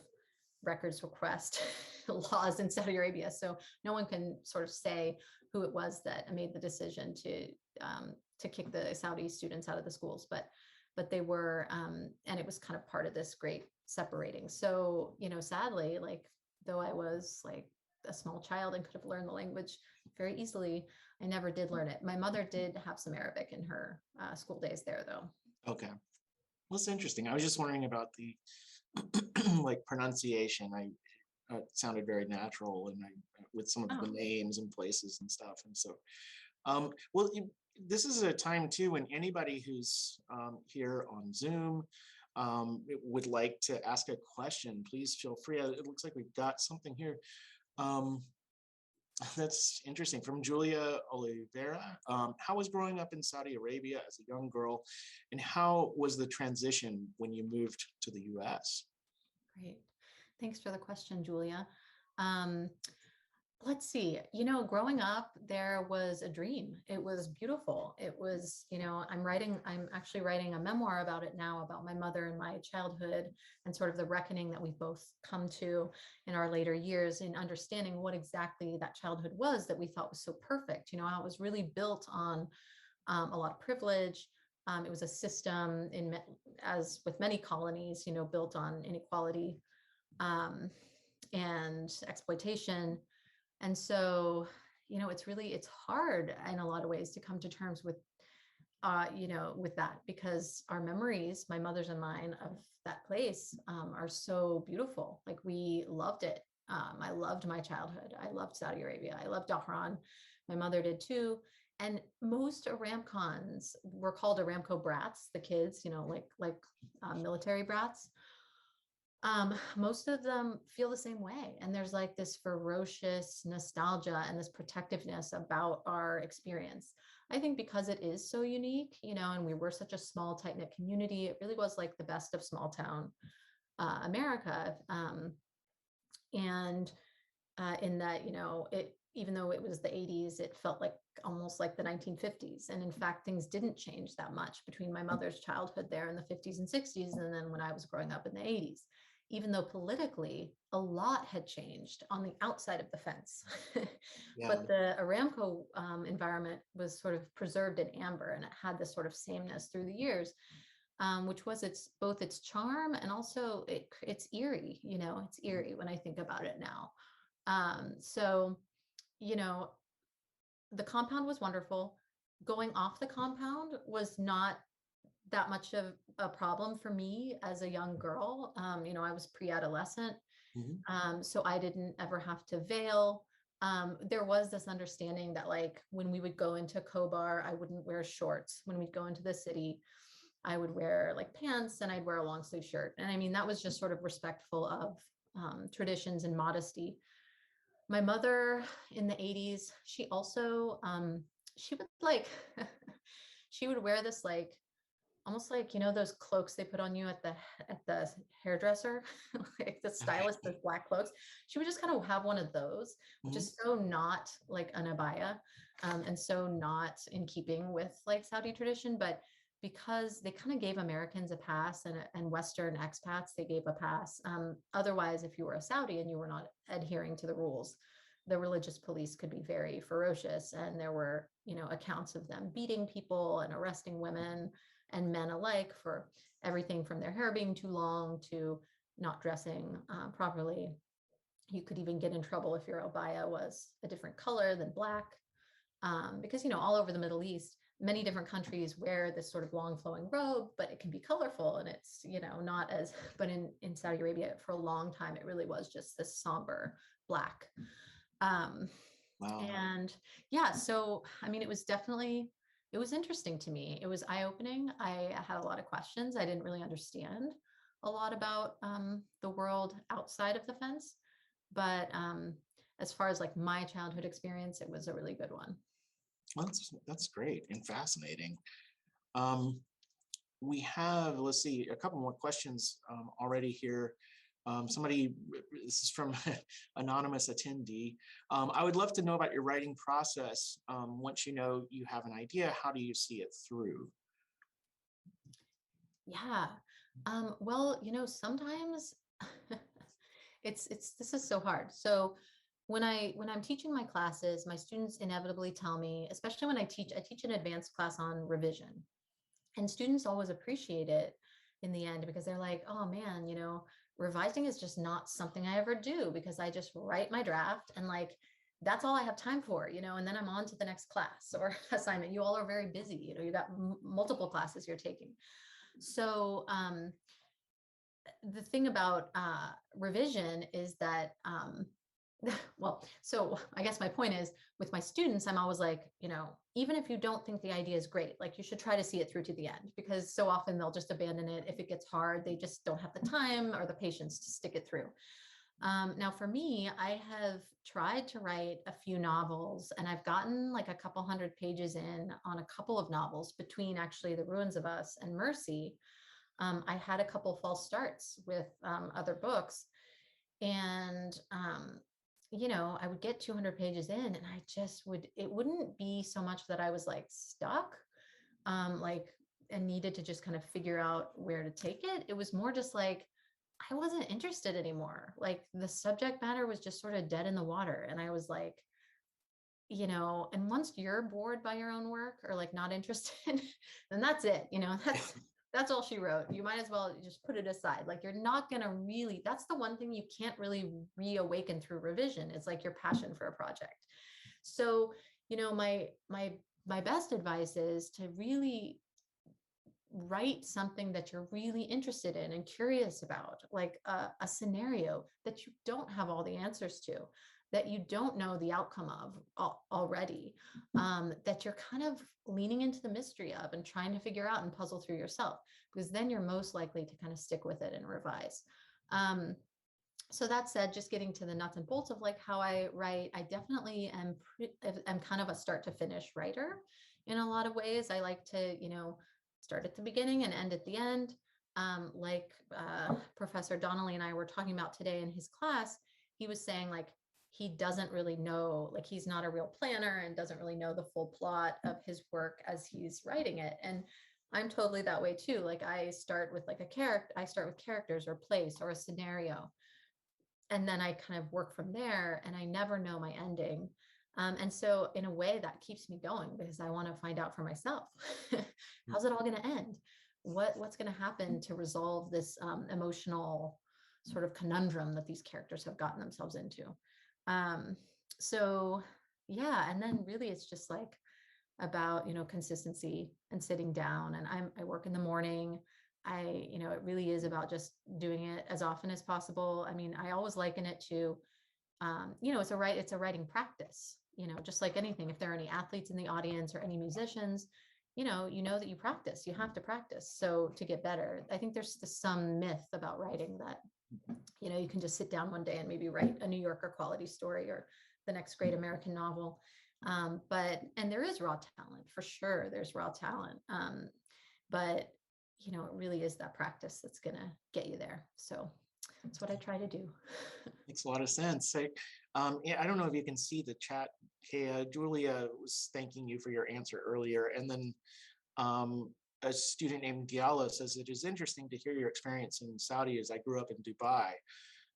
records request laws in Saudi Arabia. So no one can sort of say who it was that made the decision to kick the Saudi students out of the schools, but they were, and it was kind of part of this great separating. So, sadly, like, though I was like a small child and could have learned the language very easily, I never did learn it. My mother did have some Arabic in her school days there, though. Okay. Well, it's interesting. I was just wondering about the like pronunciation. It sounded very natural, and with some of the names and places and stuff. And so, well, this is a time too when anybody who's here on Zoom would like to ask a question, please feel free. It looks like we've got something here. That's interesting. From Julia Oliveira. How was growing up in Saudi Arabia as a young girl, and how was the transition when you moved to the US? Great. Thanks for the question, Julia. Let's see, growing up, there was a dream. It was beautiful. It was, I'm actually writing a memoir about it now, about my mother and my childhood, and sort of the reckoning that we've both come to in our later years, in understanding what exactly that childhood was that we thought was so perfect. How it was really built on a lot of privilege. It was a system, as with many colonies, built on inequality and exploitation. And so, it's hard in a lot of ways to come to terms with, with that, because our memories, my mother's and mine, of that place are so beautiful. Like, we loved it. I loved my childhood. I loved Saudi Arabia. I loved Dahran. My mother did too. And most Aramcons were called Aramco brats, the kids, like military brats. Most of them feel the same way. And there's like this ferocious nostalgia and this protectiveness about our experience. I think because it is so unique, and we were such a small, tight-knit community, it really was like the best of small town America. And in that, even though it was the 80s, it felt like almost like the 1950s. And in fact, things didn't change that much between my mother's childhood there in the 50s and 60s, and then when I was growing up in the 80s, even though politically a lot had changed on the outside of the fence. Yeah. But the Aramco environment was sort of preserved in amber, and it had this sort of sameness through the years. Which was both its charm and also it's eerie, it's eerie when I think about it now. So, you know, the compound was wonderful. Going off the compound was not that much of a problem for me as a young girl. I was pre-adolescent, Mhm. so I didn't ever have to veil. There was this understanding that like when we would go into Kobar, I wouldn't wear shorts. When we'd go into the city, I would wear like pants and I'd wear a long sleeve shirt. And I mean, that was just sort of respectful of traditions and modesty. My mother in the 80s, she also, she would like, she would wear this like, almost like, those cloaks they put on you at the hairdresser, like the stylist, those black cloaks. She would just kind of have one of those, which Mhm. is so not like an abaya, and so not in keeping with like Saudi tradition, but because they kind of gave Americans a pass and Western expats, they gave a pass. Otherwise, if you were a Saudi and you were not adhering to the rules, the religious police could be very ferocious. And there were, accounts of them beating people and arresting women and men alike for everything from their hair being too long to not dressing properly. You could even get in trouble if your abaya was a different color than black, because all over the Middle East, many different countries wear this sort of long flowing robe, but it can be colorful and it's not as. But in Saudi Arabia for a long time it really was just this somber black. Um, Wow. and yeah, so I mean, it was interesting to me. It was eye-opening. I had a lot of questions. I didn't really understand a lot about the world outside of the fence, but as far as like my childhood experience, it was a really good one. Well, that's great and fascinating. Um, we have, let's see, a couple more questions already here. This is from anonymous attendee. I would love to know about your writing process. Once you know you have an idea, how do you see it through? Yeah. Well, sometimes it's this is so hard. So when I'm teaching my classes, my students inevitably tell me, especially when I teach an advanced class on revision. And students always appreciate it in the end because they're like, oh man, revising is just not something I ever do because I just write my draft and like that's all I have time for, and then I'm on to the next class or assignment. You all are very busy, you got multiple classes you're taking. So the thing about revision is that well, so I guess my point is with my students, I'm always like, even if you don't think the idea is great, like you should try to see it through to the end because so often they'll just abandon it. If it gets hard, they just don't have the time or the patience to stick it through. Now, for me, I have tried to write a few novels and I've gotten like a couple hundred pages in on a couple of novels between actually The Ruins of Us and Mercy. I had a couple false starts with other books. And, I would get 200 pages in and it wouldn't be so much that I was like stuck, like, and needed to just kind of figure out where to take it. It was more just like, I wasn't interested anymore. Like the subject matter was just sort of dead in the water. And I was like, and once you're bored by your own work or like not interested, then that's it. That's all she wrote. You might as well just put it aside. Like you're not going to really, that's the one thing you can't really reawaken through revision. It's like your passion for a project. So, my best advice is to really write something that you're really interested in and curious about, like a scenario that you don't have all the answers to, that you don't know the outcome of already, that you're kind of leaning into the mystery of and trying to figure out and puzzle through yourself, because then you're most likely to kind of stick with it and revise. So that said, just getting to the nuts and bolts of like how I write, I definitely am kind of a start to finish writer in a lot of ways. I like to, start at the beginning and end at the end. Professor Donnelly and I were talking about today in his class, he was saying like, he doesn't really know, like he's not a real planner and doesn't really know the full plot of his work as he's writing it. And I'm totally that way too. Like I start with like I start with characters or place or a scenario. And then I kind of work from there and I never know my ending. And so in a way that keeps me going because I want to find out for myself, how's it all going to end? What's going to happen to resolve this emotional sort of conundrum that these characters have gotten themselves into? So yeah, and then really it's just like about, consistency and sitting down, and I work in the morning. It really is about just doing it as often as possible. I mean, I always liken it to, it's a writing practice, just like anything. If there are any athletes in the audience or any musicians, that you practice, you have to practice. So to get better, I think there's some myth about writing that, you can just sit down one day and maybe write a New Yorker quality story or the next great American novel. And there is raw talent for sure. There's raw talent. But it really is that practice that's going to get you there. So that's what I try to do. Makes a lot of sense. I don't know if you can see the chat. Julia was thanking you for your answer earlier. And then a student named Diallo says, it is interesting to hear your experience in Saudi as I grew up in Dubai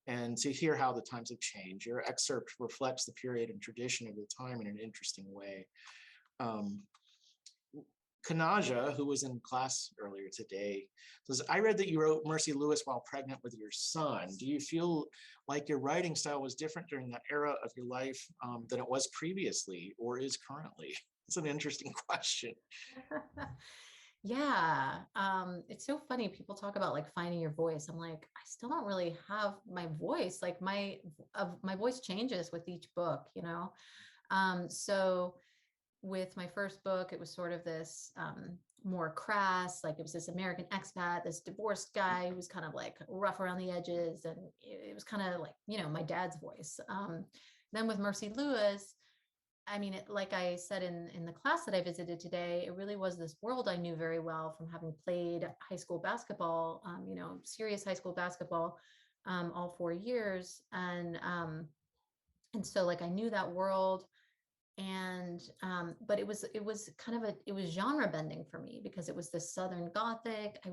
and to hear how the times have changed. Your excerpt reflects the period and tradition of the time in an interesting way. Kanaja, who was in class earlier today, says, I read that you wrote Mercy Louis while pregnant with your son. Do you feel like your writing style was different during that era of your life than it was previously or is currently? It's an interesting question. Yeah. It's so funny. People talk about like finding your voice. I'm like, I still don't really have my voice. Like my voice changes with each book, So with my first book, it was sort of this more crass, like it was this American expat, this divorced guy who was kind of like rough around the edges. And it was kind of like, my dad's voice. Then with Mercy Louis, I mean, like I said in the class that I visited today, it really was this world I knew very well from having played high school basketball, serious high school basketball, all 4 years. And so like I knew that world. And but it was kind of it was genre bending for me because it was this Southern Gothic. I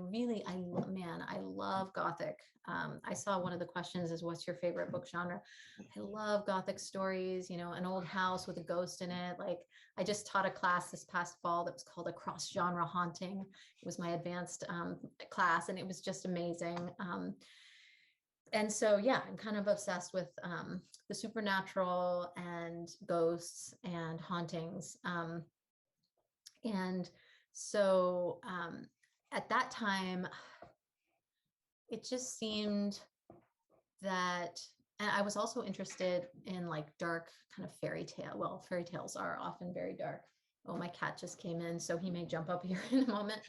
love Gothic. I saw one of the questions is, what's your favorite book genre? I love Gothic stories, an old house with a ghost in it. Like I just taught a class this past fall that was called a cross genre haunting. It was my advanced class, and it was just amazing. And so, yeah, I'm kind of obsessed with the supernatural and ghosts and hauntings. And so at that time, it just seemed that, and I was also interested in like dark kind of fairy tale. Well, fairy tales are often very dark. Oh, my cat just came in, so he may jump up here in a moment.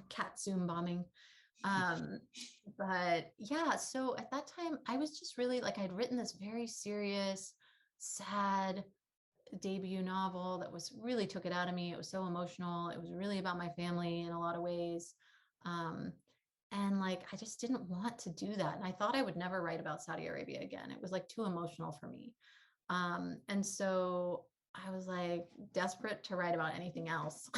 Cat Zoom bombing. But yeah, so at that time, I was just really like, I'd written this very serious, sad debut novel that was really took it out of me. It was so emotional. It was really about my family in a lot of ways. And like, I just didn't want to do that. And I thought I would never write about Saudi Arabia again. It was like too emotional for me. And so I was like desperate to write about anything else.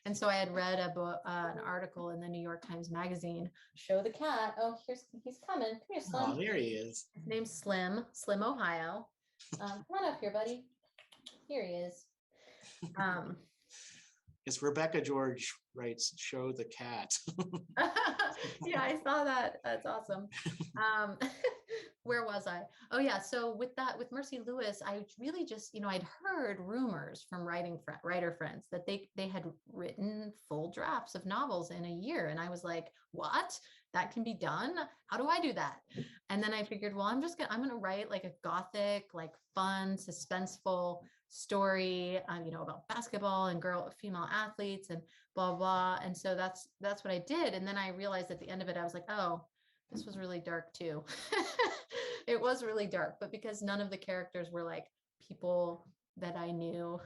And so I had read a book, an article in the New York Times Magazine. Show the cat. Oh, he's coming. Come here, Slim. Oh, there he is. His name's Slim, Ohio. Come on up here, buddy. Here he is. It's Rebecca George writes, show the cat. Yeah, I saw that. That's awesome. Where was I? Oh yeah. So with Mercy Louis, I really just, I'd heard rumors from writer friends that they had written full drafts of novels in a year. And I was like, what? That can be done? How do I do that? And then I figured, well, I'm going to write like a Gothic, like fun, suspenseful story, about basketball and female athletes and blah, blah. And so that's what I did. And then I realized at the end of it, I was like, oh, this was really dark too. It was really dark, but because none of the characters were like people that I knew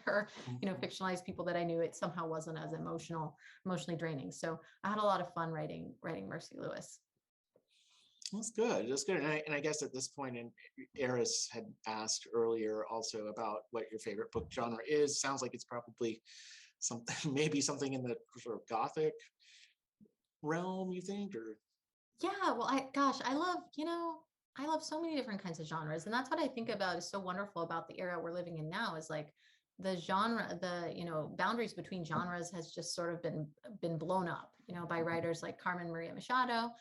or, fictionalized people that I knew, it somehow wasn't as emotionally draining. So I had a lot of fun writing Mercy Louis. That's good. That's good. And I guess at this point, and Eris had asked earlier also about what your favorite book genre is. Sounds like it's probably something, maybe something in the sort of Gothic realm, you think, or? Yeah, well, I love so many different kinds of genres. And that's what I think about is so wonderful about the era we're living in now is like the genre, boundaries between genres has just sort of been blown up, by writers like Carmen Maria Machado,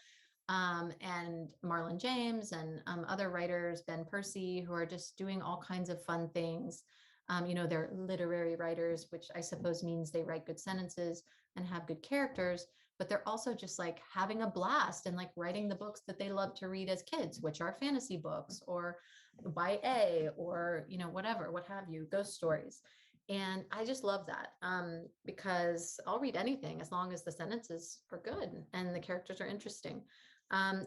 and Marlon James and other writers, Ben Percy, who are just doing all kinds of fun things. They're literary writers, which I suppose means they write good sentences and have good characters, but they're also just like having a blast and like writing the books that they love to read as kids, which are fantasy books or YA or, whatever, what have you, ghost stories. And I just love that because I'll read anything as long as the sentences are good and the characters are interesting.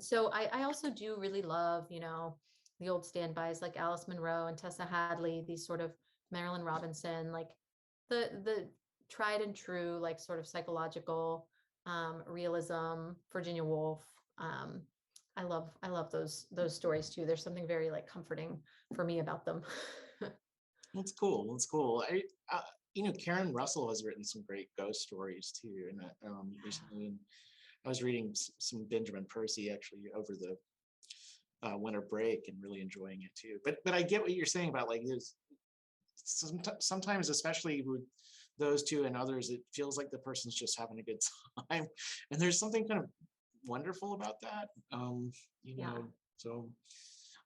So I also do really love, the old standbys like Alice Munro and Tessa Hadley, these sort of Marilyn Robinson, like the tried and true, like sort of psychological realism, Virginia Woolf. I love those stories too. There's something very like comforting for me about them. That's cool. That's cool. Karen Russell has written some great ghost stories too. And recently, and I was reading some Benjamin Percy actually over the winter break and really enjoying it too. But I get what you're saying about like there's sometimes, especially with those two and others, it feels like the person's just having a good time, and there's something kind of wonderful about that. Yeah. So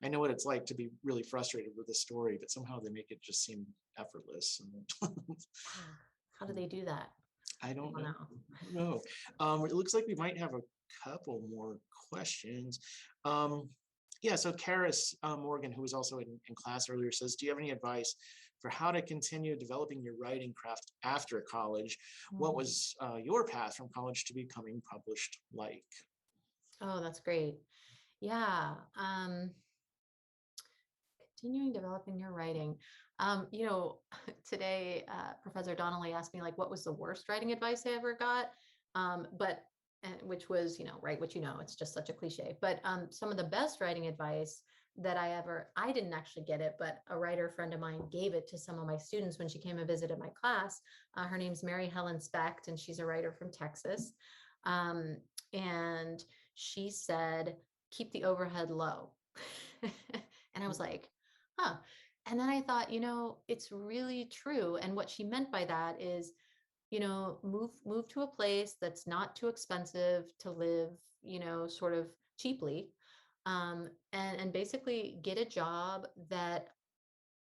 I know what it's like to be really frustrated with a story, but somehow they make it just seem effortless. How do they do that? I don't know. It looks like we might have a couple more questions. Yeah, so Karis Morgan, who was also in class earlier, says, do you have any advice for how to continue developing your writing craft after college? What was your path from college to becoming published like? Oh, that's great. Yeah. Continuing developing your writing. Today, Professor Donnelly asked me like, what was the worst writing advice I ever got? Which was, write what you know. It's just such a cliche. But some of the best writing advice that I didn't actually get it, but a writer friend of mine gave it to some of my students when she came and visited my class. Her name's Mary Helen Specht, and she's a writer from Texas. And she said, keep the overhead low. And I was like, huh. And then I thought, it's really true. And what she meant by that is, move to a place that's not too expensive to live, sort of cheaply. And basically get a job that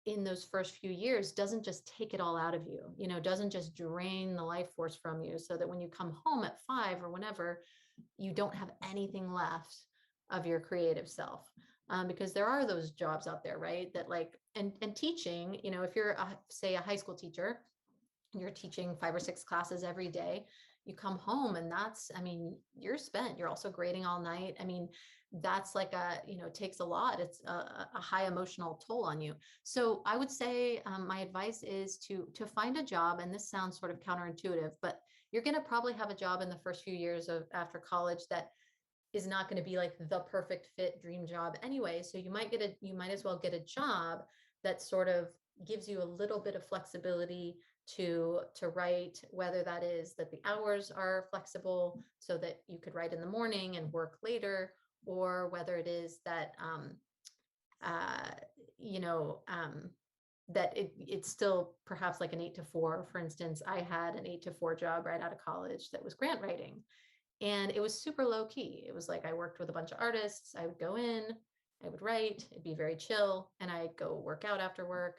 in those first few years doesn't just take it all out of you, doesn't just drain the life force from you so that when you come home at 5 or whenever, you don't have anything left of your creative self. Because there are those jobs out there, right? That like, and teaching, if you're say a high school teacher, you're teaching 5 or 6 classes every day, you come home and you're spent, you're also grading all night. That's like takes a lot. It's a high emotional toll on you. So I would say my advice is to find a job, and this sounds sort of counterintuitive, but you're going to probably have a job in the first few years of after college that is not going to be like the perfect fit dream job anyway. So you might as well get a job that sort of gives you a little bit of flexibility to write, whether that is that the hours are flexible so that you could write in the morning and work later, or whether it is that that it's still perhaps like an 8 to 4. For instance, I had an 8 to 4 job right out of college that was grant writing. And it was super low key. It was like I worked with a bunch of artists. I would go in, I would write, it'd be very chill. And I'd go work out after work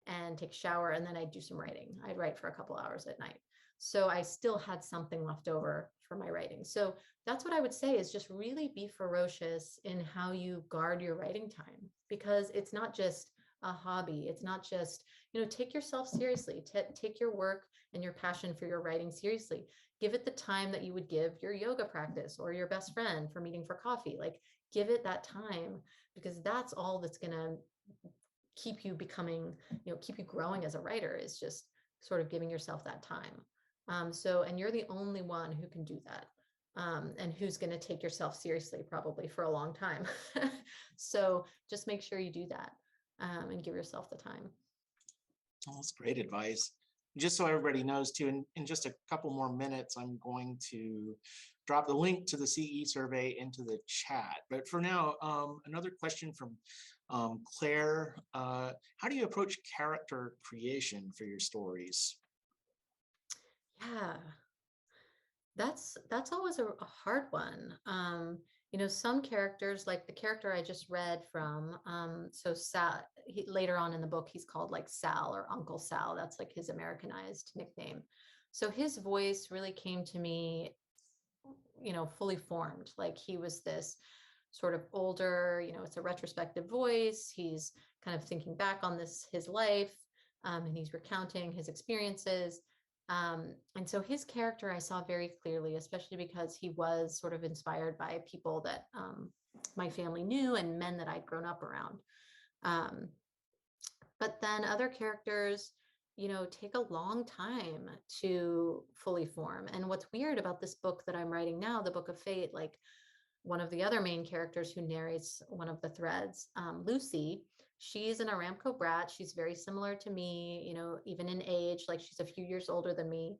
and take a shower. And then I'd do some writing. I'd write for a couple hours at night. So I still had something left over for my writing. So that's what I would say is just really be ferocious in how you guard your writing time, because it's not just, a hobby. It's not just, take yourself seriously, take your work and your passion for your writing seriously. Give it the time that you would give your yoga practice or your best friend for meeting for coffee. Like, give it that time, because that's all that's going to keep you becoming, keep you growing as a writer, is just sort of giving yourself that time. And you're the only one who can do that. And who's going to take yourself seriously probably for a long time. So just make sure you do that, and give yourself the time. Oh, that's great advice. Just so everybody knows too, in just a couple more minutes, I'm going to drop the link to the CE survey into the chat. But for now, another question from Claire. How do you approach character creation for your stories? Yeah, that's always a hard one. Some characters, like the character I just read from, so Sal, later on in the book, he's called like Sal or Uncle Sal. That's like his Americanized nickname. So his voice really came to me, fully formed. Like, he was this sort of older, it's a retrospective voice. He's kind of thinking back on his life, and he's recounting his experiences. And so his character I saw very clearly, especially because he was sort of inspired by people that my family knew and men that I'd grown up around. Um, but then other characters, take a long time to fully form. And what's weird about this book that I'm writing now, the Book of Fate, like, one of the other main characters who narrates one of the threads, Lucy, she's an Aramco brat. She's very similar to me, even in age, like she's a few years older than me.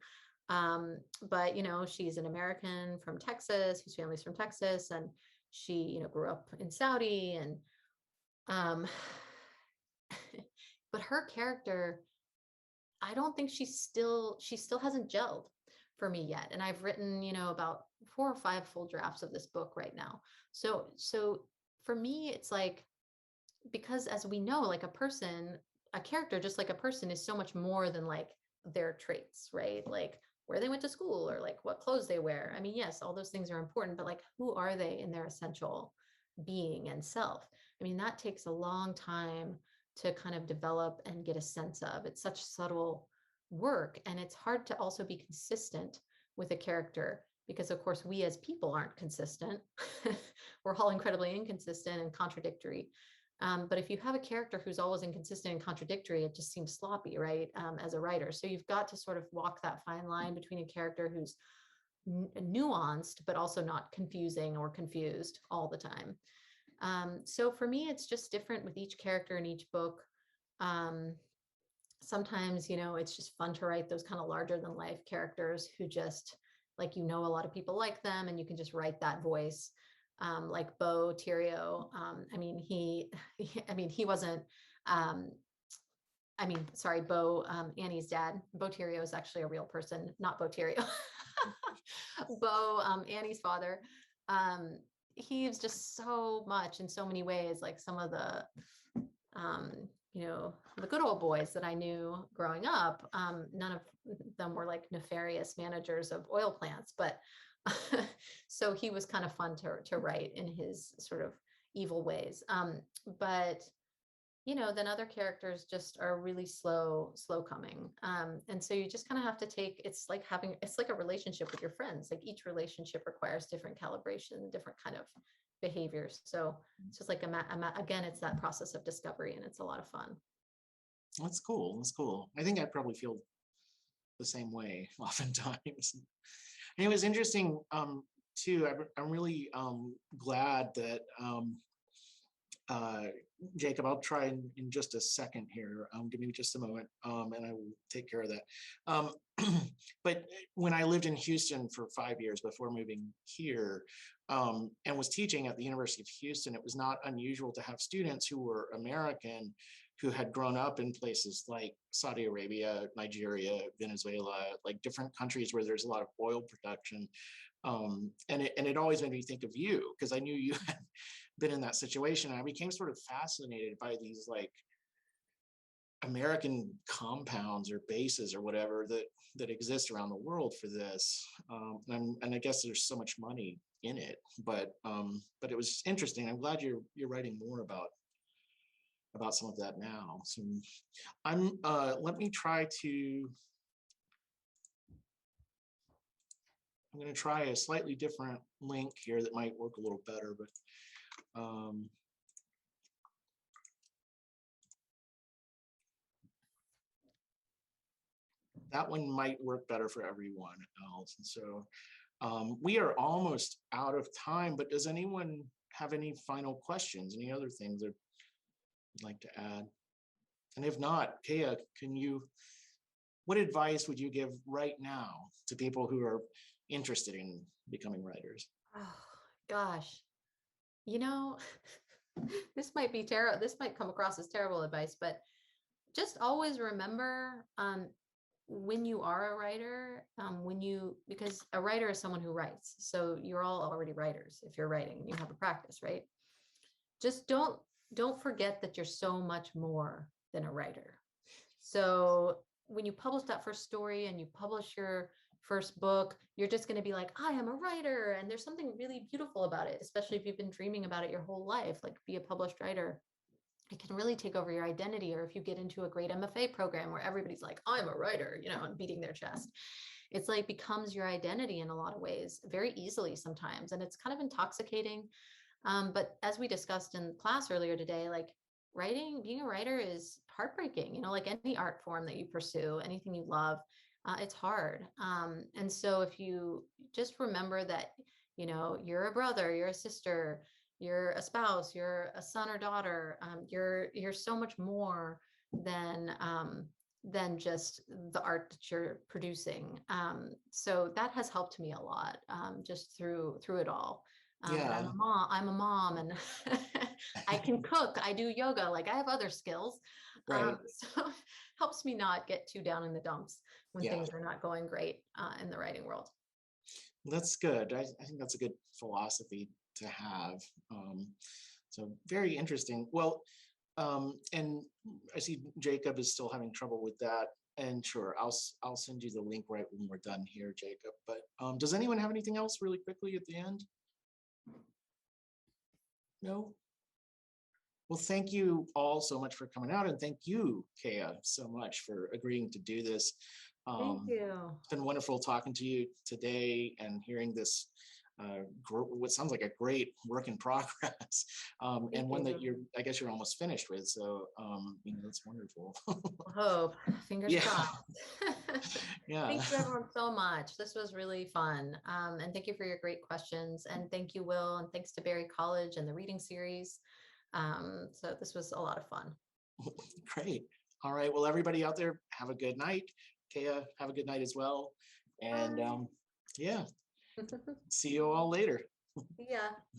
But, she's an American from Texas, whose family's from Texas. And she, grew up in Saudi. And, um, but her character, I don't think she still hasn't gelled for me yet. And I've written, about 4 or 5 full drafts of this book right now. So for me, it's like, because as we know, like a character, just like a person, is so much more than like their traits, right? Like where they went to school or like what clothes they wear. I mean, yes, all those things are important, but like, who are they in their essential being and self? I mean, that takes a long time to kind of develop and get a sense of. It's such subtle work, and it's hard to also be consistent with a character, because of course we as people aren't consistent. We're all incredibly inconsistent and contradictory. But if you have a character who's always inconsistent and contradictory, it just seems sloppy, right? As a writer. So you've got to sort of walk that fine line between a character who's nuanced, but also not confusing or confused all the time. So for me, it's just different with each character in each book. Sometimes, it's just fun to write those kind of larger than life characters who just, like, a lot of people like them, and you can just write that voice. Like Bo Terrio. He wasn't, sorry, Bo, Annie's dad. Bo Terrio is actually a real person, not Bo Terrio. Bo, Annie's father. He's just so much in so many ways, like some of the, the good old boys that I knew growing up. None of them were like nefarious managers of oil plants, but so he was kind of fun to write in his sort of evil ways. But then other characters just are really slow coming. And so you just kind of have to it's like a relationship with your friends. Like, each relationship requires different calibration, different kind of behaviors. So it's just like again, it's that process of discovery, and it's a lot of fun. That's cool. That's cool. I think I probably feel the same way oftentimes. And it was interesting too. I'm really glad that Jacob, I'll try in just a second here. Give me just a moment, and I will take care of that. But when I lived in Houston for 5 years before moving here, and was teaching at the University of Houston, it was not unusual to have students who were American who had grown up in places like Saudi Arabia, Nigeria, Venezuela, like different countries where there's a lot of oil production. And it always made me think of you, because I knew you had been in that situation. And I became sort of fascinated by these like American compounds or bases or whatever that exist around the world for this. And I guess there's so much money in it, but it was interesting. I'm glad you're writing more about about some of that now. So let me try to, I'm going to try a slightly different link here that might work a little better, but that one might work better for everyone else. And so we are almost out of time, but does anyone have any final questions, any other things that you'd like to add? And if not, Keija, what advice would you give right now to people who are interested in becoming writers? Oh, gosh. You know, this might be terrible. This might come across as terrible advice, but just always remember when you are a writer, because a writer is someone who writes. So you're all already writers if you're writing and you have a practice, right? Just don't forget that you're so much more than a writer. So when you publish that first story and you publish your first book, you're just going to be like, I am a writer. And there's something really beautiful about it, especially if you've been dreaming about it your whole life, like be a published writer. It can really take over your identity. Or if you get into a great MFA program where everybody's like, I'm a writer, and beating their chest, it's like becomes your identity in a lot of ways very easily sometimes. And it's kind of intoxicating. But as we discussed in class earlier today, like being a writer is heartbreaking, like any art form that you pursue, anything you love, it's hard. And so if you just remember that, you're a brother, you're a sister, you're a spouse, you're a son or daughter, you're so much more than just the art that you're producing. So that has helped me a lot, just through it all. And Yeah, I'm a mom and I can cook, I do yoga, like I have other skills. right. So it helps me not get too down in the dumps when Yeah, things are not going great in the writing world. that's good. I think that's a good philosophy to have. So very interesting. Well, and I see Jacob is still having trouble with that. And sure, I'll send you the link right when we're done here, Jacob. But does anyone have anything else really quickly at the end? No? Well, thank you all so much for coming out, and thank you, Keija, so much for agreeing to do this. Thank you. It's been wonderful talking to you today and hearing this, what sounds like a great work in progress, and one that I guess you're almost finished with. So, it's wonderful. Hope, fingers Yeah, crossed. yeah. Thank you everyone so much. This was really fun. And thank you for your great questions. And thank you, Will. And thanks to Berry College and the reading series. So this was a lot of fun. Great. All right. Well, everybody out there, have a good night. Keija, have a good night as well. And yeah, see you all later. Yeah.